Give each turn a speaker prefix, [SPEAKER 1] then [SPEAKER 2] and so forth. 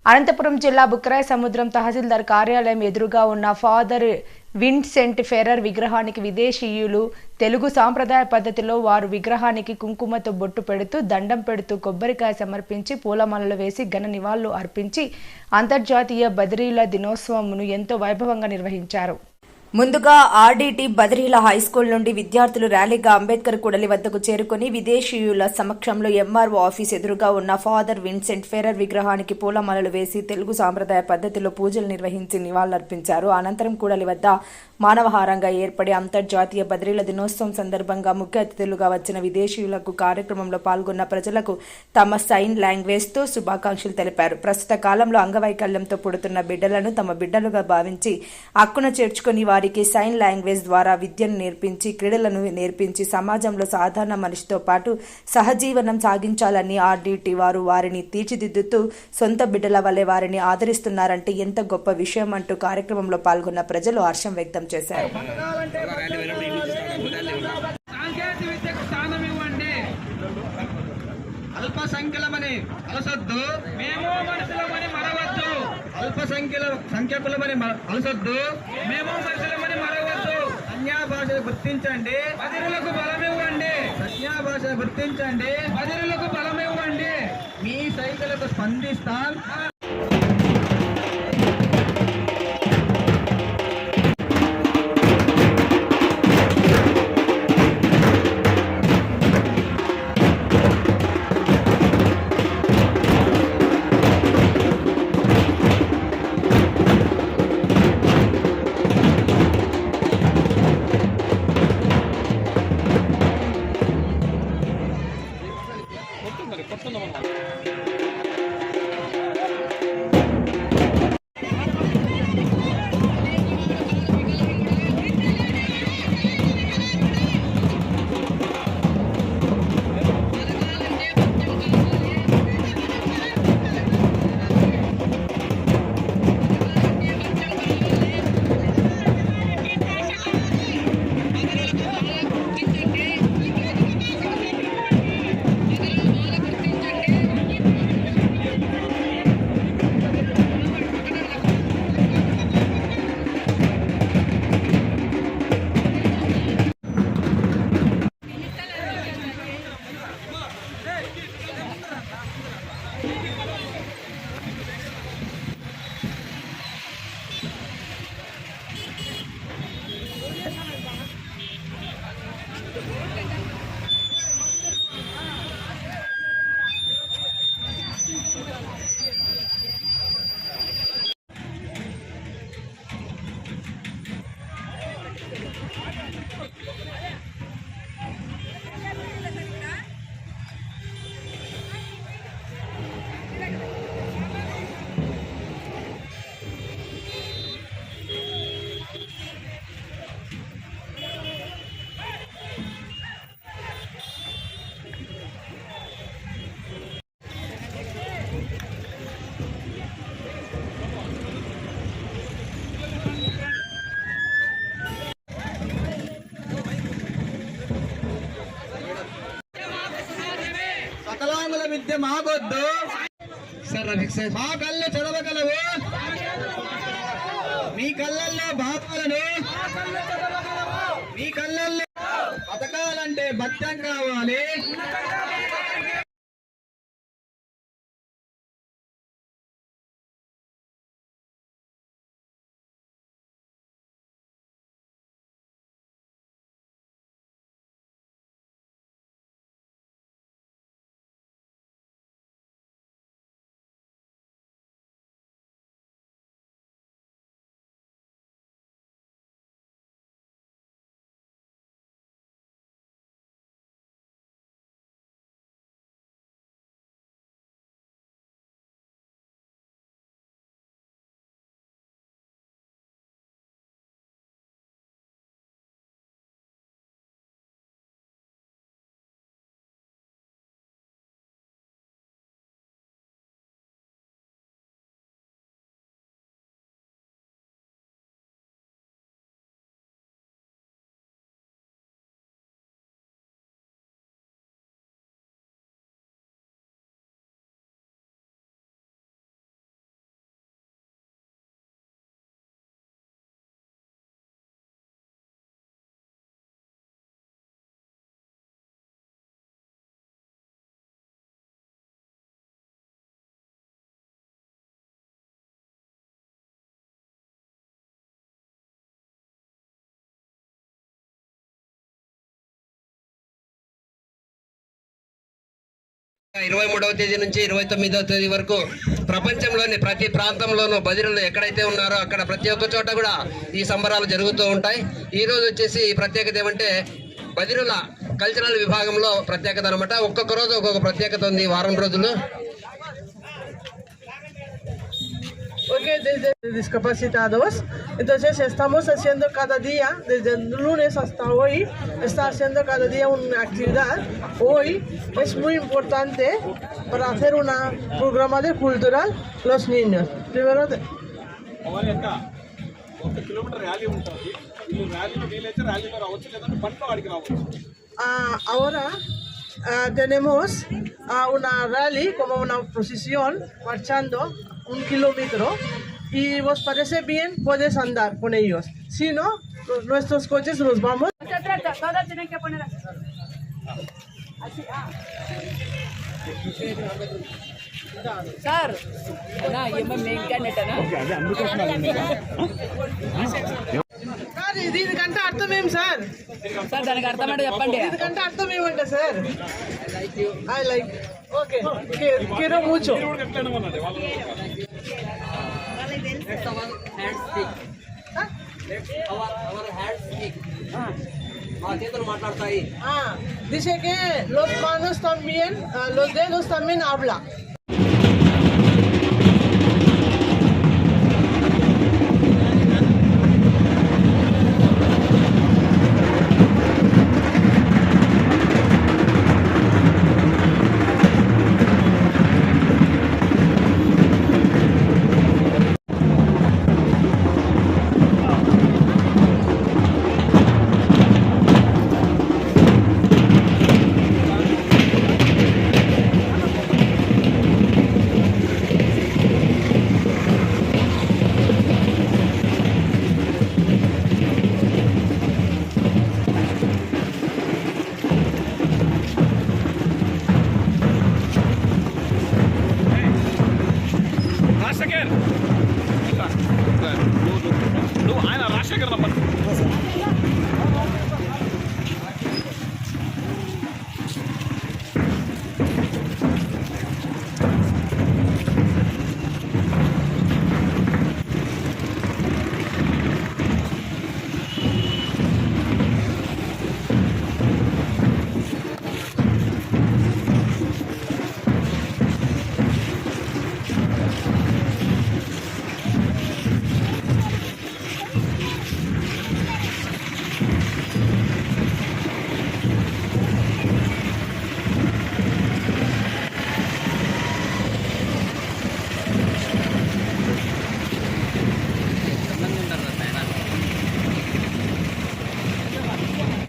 [SPEAKER 1] అనంతపురం జిల్లా బుక్కరాయ సముద్రం తహసీల్దార్ కార్యాలయం ఎదురుగా ఉన్న ఫాదర్ విన్సెంట్ ఫెర్రర్ విగ్రహానికి విదేశీయులు తెలుగు సాంప్రదాయ పద్ధతిలో వారు విగ్రహానికి కుంకుమతో బొట్టు పెడుతూ దండం పెడుతూ కొబ్బరికాయ సమర్పించి పూలమాలలు వేసి ఘన నివాళులు అర్పించి అంతర్జాతీయ బదిరీల దినోత్సవంను ఎంతో వైభవంగా నిర్వహించారు. ముందుగా ఆర్డీటీ బదిరీల హైస్కూల్ నుండి విద్యార్థులు ర్యాలీగా అంబేద్కర్ కూడలి వద్దకు చేరుకుని విదేశీయుల సమక్షంలో ఎంఆర్ఓ ఆఫీస్ ఎదురుగా ఉన్న ఫాదర్ విన్సెంట్ ఫెర్రర్ విగ్రహానికి పూలమాలలు వేసి తెలుగు సాంప్రదాయ పద్ధతిలో పూజలు నిర్వహించి నివాళులర్పించారు. అనంతరం కూడలి వద్ద మానవహారంగా ఏర్పడి అంతర్జాతీయ బదిరీల దినోత్సవం సందర్భంగా ముఖ్య అతిథులుగా వచ్చిన విదేశీయులకు కార్యక్రమంలో పాల్గొన్న ప్రజలకు తమ సైన్ లాంగ్వేజ్తో శుభాకాంక్షలు తెలిపారు. ప్రస్తుత కాలంలో అంగవైకల్యంతో పుడుతున్న బిడ్డలను తమ బిడ్డలుగా భావించి హక్కున చేర్చుకుని వారికి సైన్ లాంగ్వేజ్ ద్వారా విద్యను నేర్పించి క్రీడలను నేర్పించి సమాజంలో సాధారణ మనిషితో పాటు సహజీవనం సాగించాలని ఆర్డీటీ వారు వారిని తీర్చిదిద్దుతూ సొంత బిడ్డల వలె వారిని ఆదరిస్తున్నారంటే ఎంత గొప్ప విషయం అంటూ కార్యక్రమంలో పాల్గొన్న ప్రజలు హర్షం వ్యక్తం చేశారు.
[SPEAKER 2] అల్పసంఖ్యలమని అలసొద్దు, మేము మనుషులమని మరవద్దు. సంఖ్యకులమని అలసొద్దు, మేము మనుషులమని మరవద్దు. సంజ్ఞా భాషను గుర్తించండి, బదిరులకు బలమివ్వండి. సంజ్ఞా భాషను గుర్తించండి, బదిరులకు బలమివ్వండి. మీ సైకిలకు స్పందిస్తాం. సకలాంగుల విద్య మాకొద్దు, మా కళ్ళు చదవగలవు. మీ కళ్ళల్లో భావాలను, మీ కళ్ళల్లో బతకాలంటే భక్త్యం కావాలి.
[SPEAKER 3] 23వ తేదీ నుంచి 29వ తేదీ వరకు ప్రపంచంలోని ప్రతి ప్రాంతంలోనూ బదిరులు ఎక్కడైతే ఉన్నారో అక్కడ ప్రతి ఒక్క చోట కూడా ఈ సంబరాలు జరుగుతూ ఉంటాయి. ఈ రోజు వచ్చేసి ఈ ప్రత్యేకత ఏమంటే బదిరుల కల్చరల్ విభాగంలో ప్రత్యేకత అనమాట. ఒక్కొక్క రోజు ఒక్కొక్క ప్రత్యేకత ఉంది వారం రోజులు.
[SPEAKER 4] Porque desde discapacitados, entonces estamos haciendo cada día, desde el lunes hasta hoy, está haciendo cada día una actividad. Hoy es muy importante para hacer una programa de cultural los niños. Primero, ahora tenemos una rally como una procesión marchando 1 kilómetro y vos parece bien puedes andar con ellos. Si no, nuestros coches los vamos.
[SPEAKER 5] Todas tienen que poner así. Sir అన్నా ఏమో main candidate అన్నా
[SPEAKER 4] sir దీనికంటే అర్థం ఏం sir?
[SPEAKER 5] Sir దానికి అర్థమంటే చెప్పండి.
[SPEAKER 4] దీనికంటే అర్థం ఏమంటే sir? I like okay quiero mucho. Dice que los manos también, los dedos también hablan.